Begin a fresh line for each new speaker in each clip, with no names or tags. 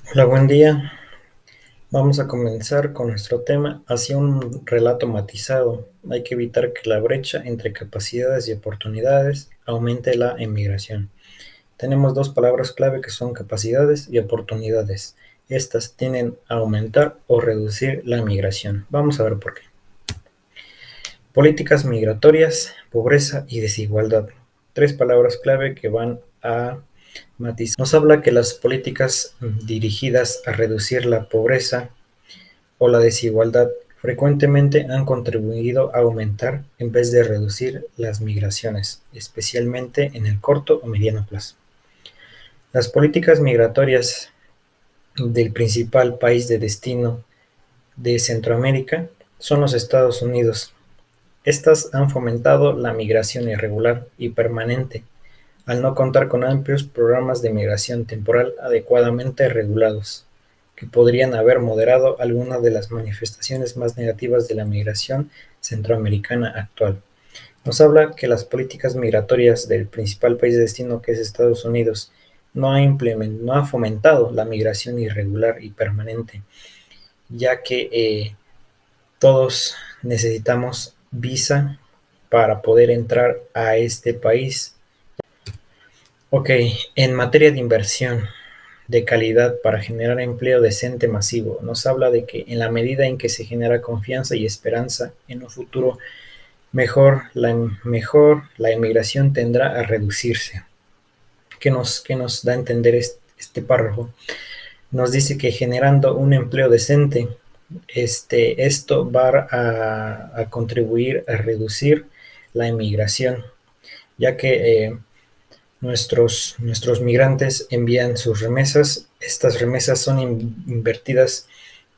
Hola, buen día. Vamos a comenzar con nuestro tema hacia un relato matizado. Hay que evitar que la brecha entre capacidades y oportunidades aumente la emigración. Tenemos dos palabras clave que son capacidades y oportunidades. Estas tienden a aumentar o reducir la migración. Vamos a ver por qué. Políticas migratorias, pobreza y desigualdad. Tres palabras clave que van a matizar. Nos habla que las políticas dirigidas a reducir la pobreza o la desigualdad frecuentemente han contribuido a aumentar en vez de reducir las migraciones, especialmente en el corto o mediano plazo. Las políticas migratorias del principal país de destino de Centroamérica son los Estados Unidos. Estas han fomentado la migración irregular y permanente, al no contar con amplios programas de migración temporal adecuadamente regulados, que podrían haber moderado algunas de las manifestaciones más negativas de la migración centroamericana actual. Nos habla que las políticas migratorias del principal país de destino, que es Estados Unidos, no ha fomentado la migración irregular y permanente, ya que todos necesitamos visa para poder entrar a este país. Ok, en materia de inversión de calidad para generar empleo decente masivo, nos habla de que en la medida en que se genera confianza y esperanza en un futuro mejor la emigración tendrá a reducirse. ¿Qué nos da a entender este párrafo? Nos dice que generando un empleo decente, esto va a contribuir a reducir la emigración, ya que nuestros migrantes envían sus remesas. Estas remesas son invertidas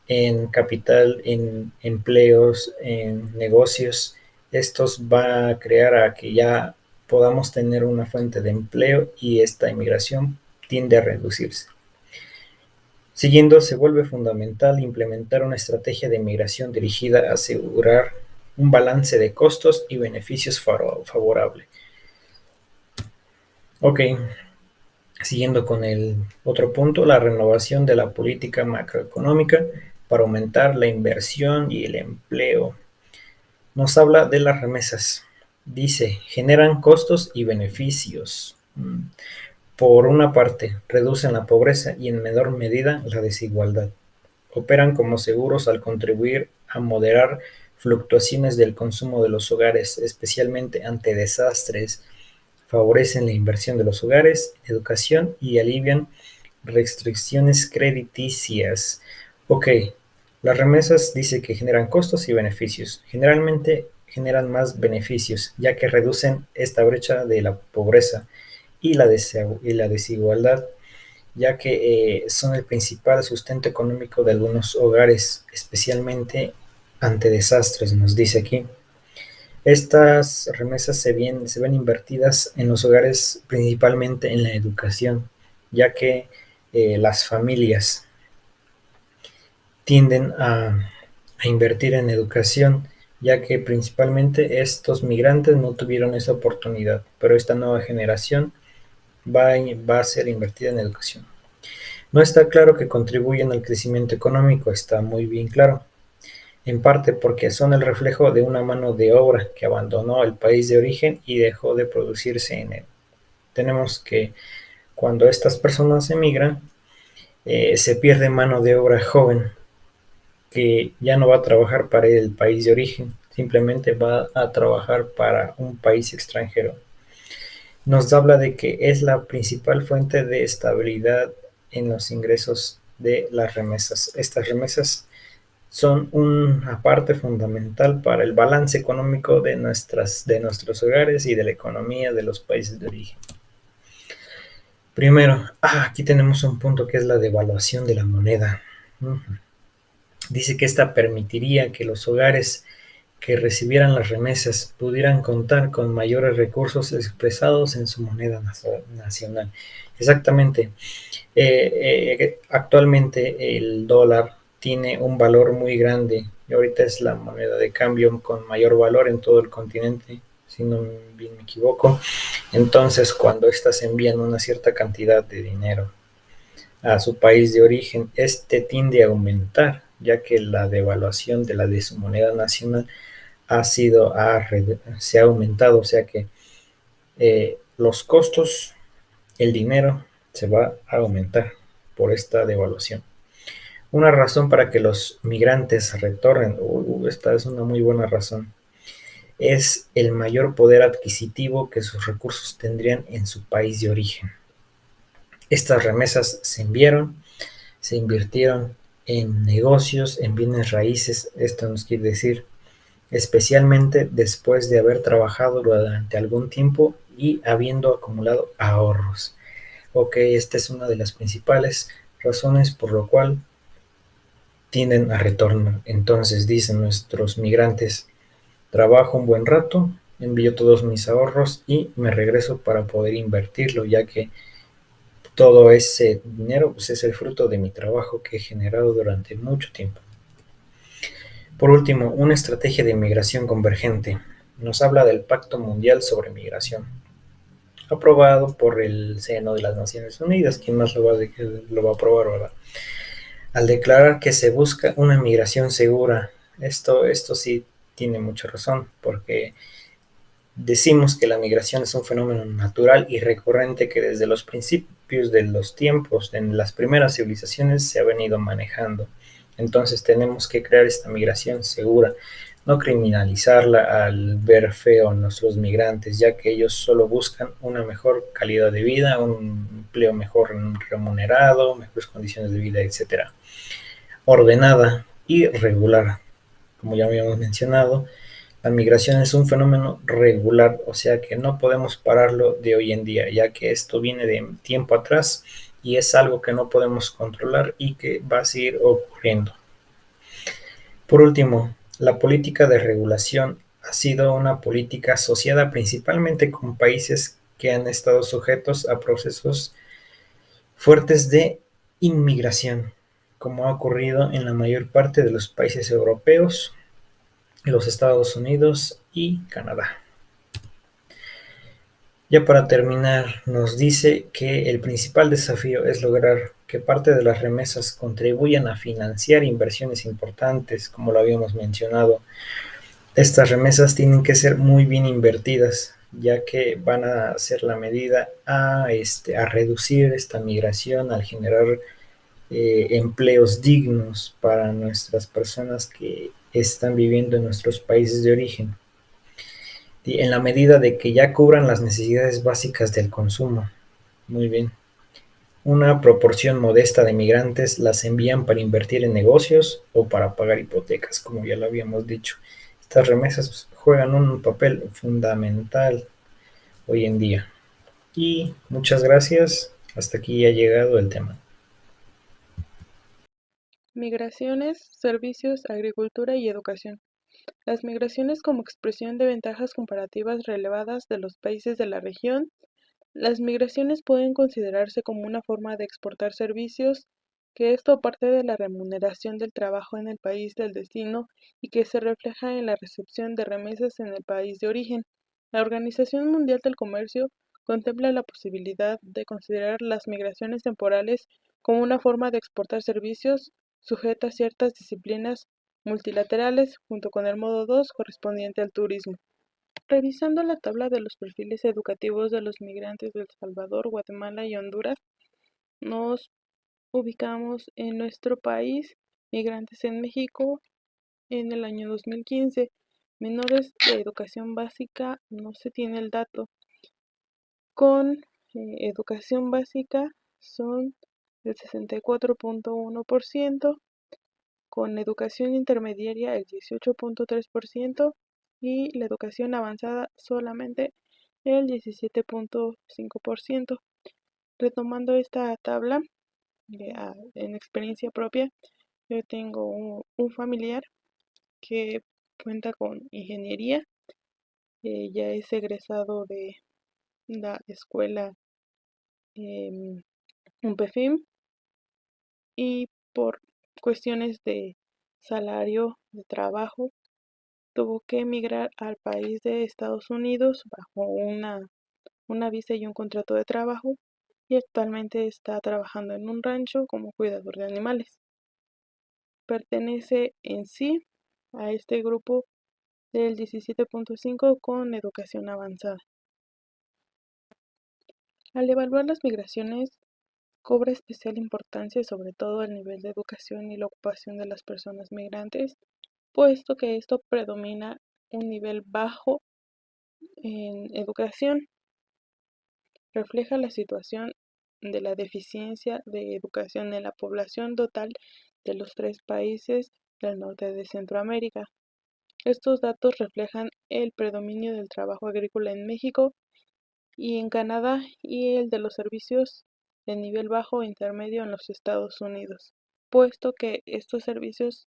en capital, en empleos, en negocios. Estos va a crear a que ya podamos tener una fuente de empleo y esta inmigración tiende a reducirse. Siguiendo, se vuelve fundamental implementar una estrategia de migración dirigida a asegurar un balance de costos y beneficios favorable. Ok, siguiendo con el otro punto, la renovación de la política macroeconómica para aumentar la inversión y el empleo. Nos habla de las remesas. Dice, generan costos y beneficios. Por una parte, reducen la pobreza y en menor medida la desigualdad. Operan como seguros al contribuir a moderar fluctuaciones del consumo de los hogares, especialmente ante desastres. Favorecen la inversión de los hogares, educación y alivian restricciones crediticias. Ok, las remesas dice que generan costos y beneficios. Generalmente generan más beneficios, ya que reducen esta brecha de la pobreza y la desigualdad, ya que son el principal sustento económico de algunos hogares, especialmente ante desastres, nos dice aquí. Estas remesas se ven invertidas en los hogares principalmente en la educación, ya que las familias tienden a invertir en educación, ya que principalmente estos migrantes no tuvieron esa oportunidad, pero esta nueva generación va a ser invertida en educación. No está claro que contribuyen al crecimiento económico, está muy bien claro, en parte porque son el reflejo de una mano de obra que abandonó el país de origen y dejó de producirse en él. Tenemos que cuando estas personas emigran, se pierde mano de obra joven que ya no va a trabajar para el país de origen, simplemente va a trabajar para un país extranjero. Nos habla de que es la principal fuente de estabilidad en los ingresos de las remesas. Estas remesas son una parte fundamental para el balance económico de nuestros hogares y de la economía de los países de origen. Primero, aquí tenemos un punto que es la devaluación de la moneda. Dice que esta permitiría que los hogares que recibieran las remesas pudieran contar con mayores recursos expresados en su moneda nacional. Exactamente. Actualmente el dólar tiene un valor muy grande y ahorita es la moneda de cambio con mayor valor en todo el continente, si no bien me equivoco. Entonces, cuando estas envían una cierta cantidad de dinero a su país de origen, este tiende a aumentar, ya que la devaluación de su moneda nacional se ha aumentado, o sea que los costos, el dinero se va a aumentar por esta devaluación. Una razón para que los migrantes retornen, esta es una muy buena razón, es el mayor poder adquisitivo que sus recursos tendrían en su país de origen. Estas remesas se invirtieron en negocios, en bienes raíces, esto nos quiere decir, especialmente después de haber trabajado durante algún tiempo y habiendo acumulado ahorros. Ok, esta es una de las principales razones por lo cual tienden a retornar. Entonces dicen nuestros migrantes, trabajo un buen rato, envío todos mis ahorros y me regreso para poder invertirlo, ya que todo ese dinero pues, es el fruto de mi trabajo que he generado durante mucho tiempo. Por último, una estrategia de inmigración convergente. Nos habla del Pacto Mundial sobre Migración, aprobado por el seno de las Naciones Unidas. ¿Quién más lo va a aprobar, verdad? Al declarar que se busca una migración segura, esto sí tiene mucha razón, porque decimos que la migración es un fenómeno natural y recurrente que desde los principios de los tiempos, en las primeras civilizaciones, se ha venido manejando. Entonces tenemos que crear esta migración segura, no criminalizarla al ver feo a nuestros migrantes, ya que ellos solo buscan una mejor calidad de vida, un empleo mejor remunerado, mejores condiciones de vida, etcétera. Ordenada y regular, como ya habíamos mencionado, la migración es un fenómeno regular, o sea que no podemos pararlo de hoy en día, ya que esto viene de tiempo atrás y es algo que no podemos controlar y que va a seguir ocurriendo. Por último, la política de regulación ha sido una política asociada principalmente con países que han estado sujetos a procesos fuertes de inmigración, como ha ocurrido en la mayor parte de los países europeos, los Estados Unidos y Canadá. Ya para terminar, nos dice que el principal desafío es lograr que parte de las remesas contribuyan a financiar inversiones importantes, como lo habíamos mencionado. Estas remesas tienen que ser muy bien invertidas, ya que van a ser la medida a reducir esta migración, al generar empleos dignos para nuestras personas que están viviendo en nuestros países de origen, y en la medida de que ya cubran las necesidades básicas del consumo. Muy bien. Una proporción modesta de migrantes las envían para invertir en negocios o para pagar hipotecas, como ya lo habíamos dicho. Estas remesas juegan un papel fundamental hoy en día. Y muchas gracias. Hasta aquí ha llegado el tema.
Migraciones, servicios, agricultura y educación. Las migraciones como expresión de ventajas comparativas relevadas de los países de la región. Las migraciones pueden considerarse como una forma de exportar servicios, que esto aparte de la remuneración del trabajo en el país del destino y que se refleja en la recepción de remesas en el país de origen. La Organización Mundial del Comercio contempla la posibilidad de considerar las migraciones temporales como una forma de exportar servicios sujeta a ciertas disciplinas multilaterales junto con el modo 2 correspondiente al turismo. Revisando la tabla de los perfiles educativos de los migrantes de El Salvador, Guatemala y Honduras, nos ubicamos en nuestro país, migrantes en México, en el año 2015. Menores de educación básica, no se tiene el dato. Con educación básica son el 64.1%, con educación intermediaria el 18.3% y la educación avanzada solamente el 17.5%. Retomando esta tabla, en experiencia propia, yo tengo un familiar que cuenta con ingeniería, ya es egresado de la escuela UNPEFIM y por cuestiones de salario, de trabajo, tuvo que emigrar al país de Estados Unidos bajo una visa y un contrato de trabajo y actualmente está trabajando en un rancho como cuidador de animales. Pertenece en sí a este grupo del 17.5 con educación avanzada. Al evaluar las migraciones, cobra especial importancia sobre todo el nivel de educación y la ocupación de las personas migrantes, puesto que esto predomina un nivel bajo en educación. Refleja la situación de la deficiencia de educación en la población total de los tres países del norte de Centroamérica. Estos datos reflejan el predominio del trabajo agrícola en México y en Canadá y el de los servicios de nivel bajo o intermedio en los Estados Unidos, puesto que estos servicios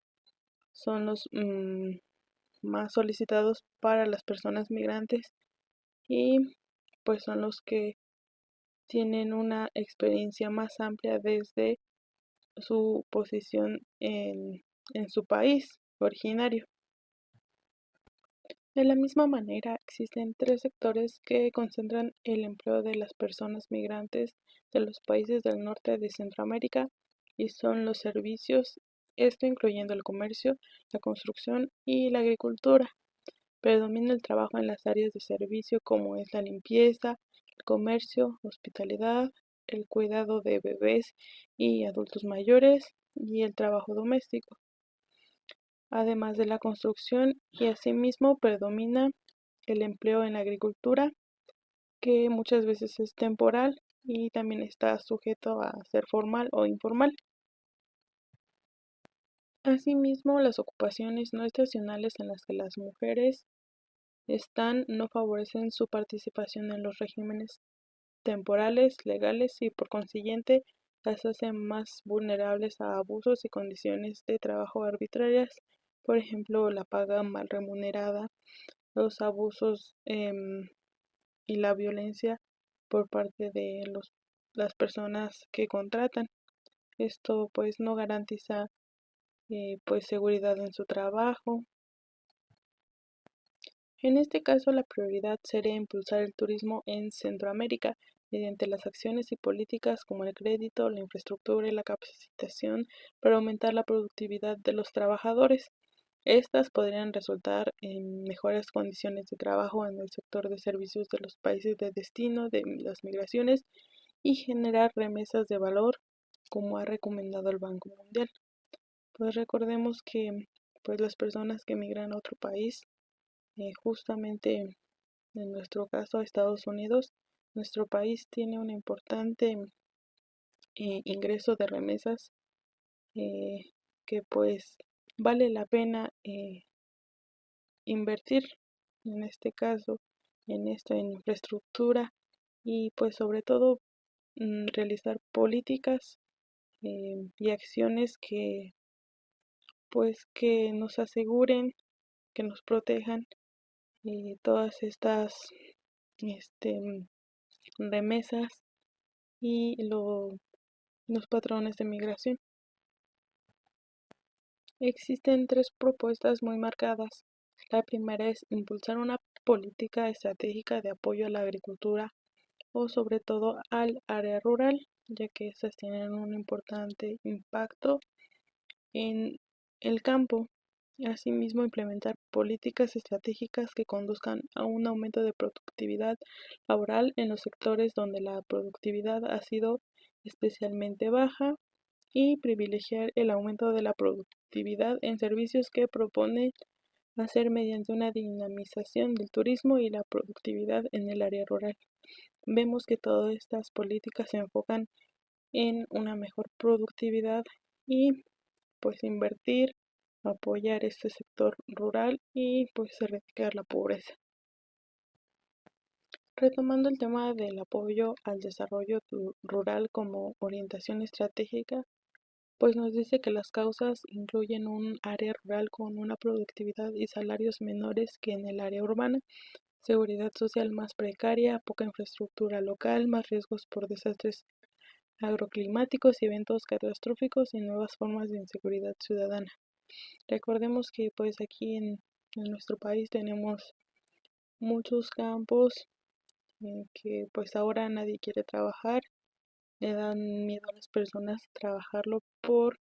son los más solicitados para las personas migrantes y pues son los que tienen una experiencia más amplia desde su posición en su país originario. De la misma manera, existen tres sectores que concentran el empleo de las personas migrantes de los países del norte de Centroamérica y son los servicios, esto incluyendo el comercio, la construcción y la agricultura. Predomina el trabajo en las áreas de servicio como es la limpieza, el comercio, hospitalidad, el cuidado de bebés y adultos mayores y el trabajo doméstico, además de la construcción, y asimismo predomina el empleo en la agricultura, que muchas veces es temporal y también está sujeto a ser formal o informal. Asimismo, las ocupaciones no estacionales en las que las mujeres están no favorecen su participación en los regímenes temporales, legales y por consiguiente las hacen más vulnerables a abusos y condiciones de trabajo arbitrarias, por ejemplo, la paga mal remunerada, los abusos y la violencia por parte de las personas que contratan. Esto pues no garantiza pues seguridad en su trabajo. En este caso, la prioridad sería impulsar el turismo en Centroamérica mediante las acciones y políticas como el crédito, la infraestructura y la capacitación para aumentar la productividad de los trabajadores. Estas podrían resultar en mejores condiciones de trabajo en el sector de servicios de los países de destino de las migraciones y generar remesas de valor, como ha recomendado el Banco Mundial. Pues recordemos que pues las personas que migran a otro país, justamente en nuestro caso a Estados Unidos, nuestro país tiene un importante ingreso de remesas eh, que pues vale la pena invertir en este caso en esta infraestructura y pues sobre todo realizar políticas y acciones que pues que nos aseguren, que nos protejan todas estas este, remesas y los patrones de migración. Existen tres propuestas muy marcadas. La primera es impulsar una política estratégica de apoyo a la agricultura o sobre todo al área rural, ya que estas tienen un importante impacto en el campo. Asimismo, implementar políticas estratégicas que conduzcan a un aumento de productividad laboral en los sectores donde la productividad ha sido especialmente baja y privilegiar el aumento de la productividad en servicios que propone hacer mediante una dinamización del turismo y la productividad en el área rural. Vemos que todas estas políticas se enfocan en una mejor productividad y pues invertir, apoyar este sector rural y pues erradicar la pobreza. Retomando el tema del apoyo al desarrollo rural como orientación estratégica, pues nos dice que las causas incluyen un área rural con una productividad y salarios menores que en el área urbana, seguridad social más precaria, poca infraestructura local, más riesgos por desastres agroclimáticos y eventos catastróficos y nuevas formas de inseguridad ciudadana. Recordemos que pues aquí en nuestro país tenemos muchos campos que pues ahora nadie quiere trabajar le dan miedo a las personas trabajarlo por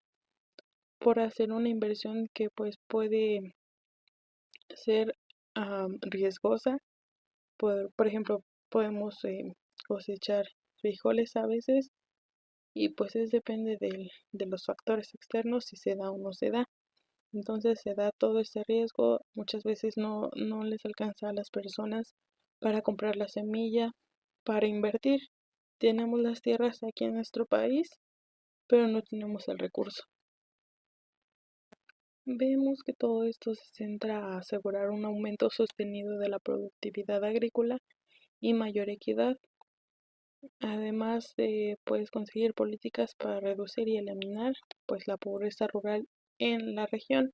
hacer una inversión que pues puede ser riesgosa. Por ejemplo, podemos cosechar frijoles a veces y pues depende de los factores externos si se da o no se da. Entonces se da todo este riesgo, muchas veces no les alcanza a las personas para comprar la semilla, para invertir. Tenemos las tierras aquí en nuestro país, pero no tenemos el recurso. Vemos que todo esto se centra a asegurar un aumento sostenido de la productividad agrícola y mayor equidad, además de pues conseguir políticas para reducir y eliminar pues la pobreza rural en la región.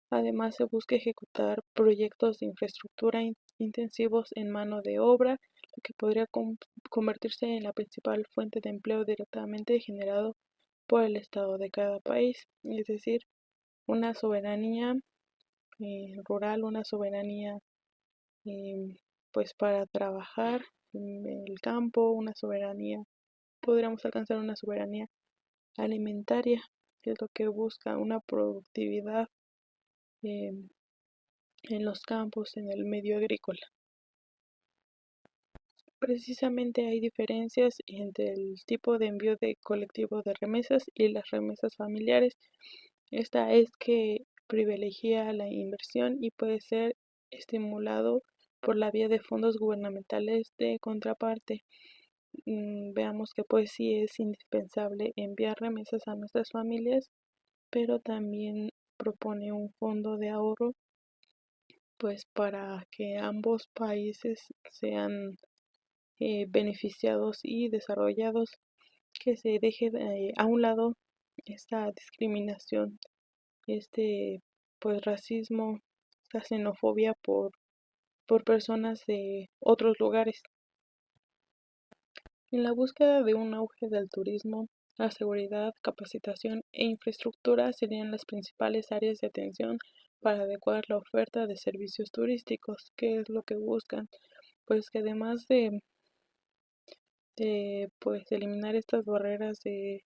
Además se busca ejecutar proyectos de infraestructura intensivos en mano de obra, lo que podría convertirse en la principal fuente de empleo directamente generado por el Estado de cada país, es decir, una soberanía rural, una soberanía em, pues para trabajar en el campo, una soberanía, podríamos alcanzar una soberanía alimentaria, que es lo que busca una productividad em, en los campos, en el medio agrícola. Precisamente hay diferencias entre el tipo de envío de colectivo de remesas y las remesas familiares. Esta es que privilegia la inversión y puede ser estimulado por la vía de fondos gubernamentales de contraparte. Veamos que pues sí es indispensable enviar remesas a nuestras familias, pero también propone un fondo de ahorro pues para que ambos países sean beneficiados y desarrollados, que se deje a un lado esta discriminación, este pues racismo, esta xenofobia por personas de otros lugares. En la búsqueda de un auge del turismo, la seguridad, capacitación e infraestructura serían las principales áreas de atención para adecuar la oferta de servicios turísticos. ¿Qué es lo que buscan? Pues que además de pues eliminar estas barreras de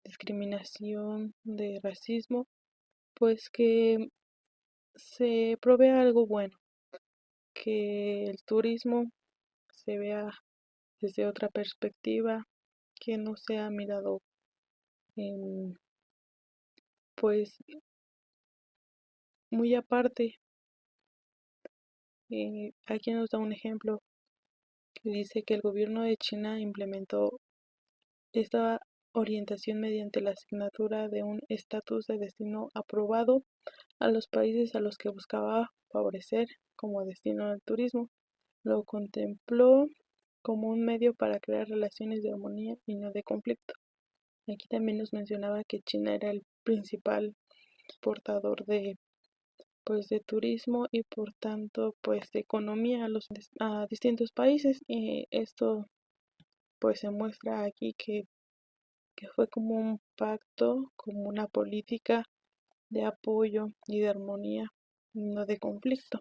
discriminación, de racismo, pues que se provea algo bueno, que el turismo se vea desde otra perspectiva, que no sea mirado en, pues muy aparte. Aquí nos da un ejemplo que dice que el gobierno de China implementó esta orientación mediante la asignatura de un estatus de destino aprobado a los países a los que buscaba favorecer como destino del turismo. Lo contempló como un medio para crear relaciones de armonía y no de conflicto. Aquí también nos mencionaba que China era el principal exportador de turismo y por tanto pues de economía a distintos países. Y esto pues se muestra aquí que fue como un pacto, como una política de apoyo y de armonía, no de conflicto.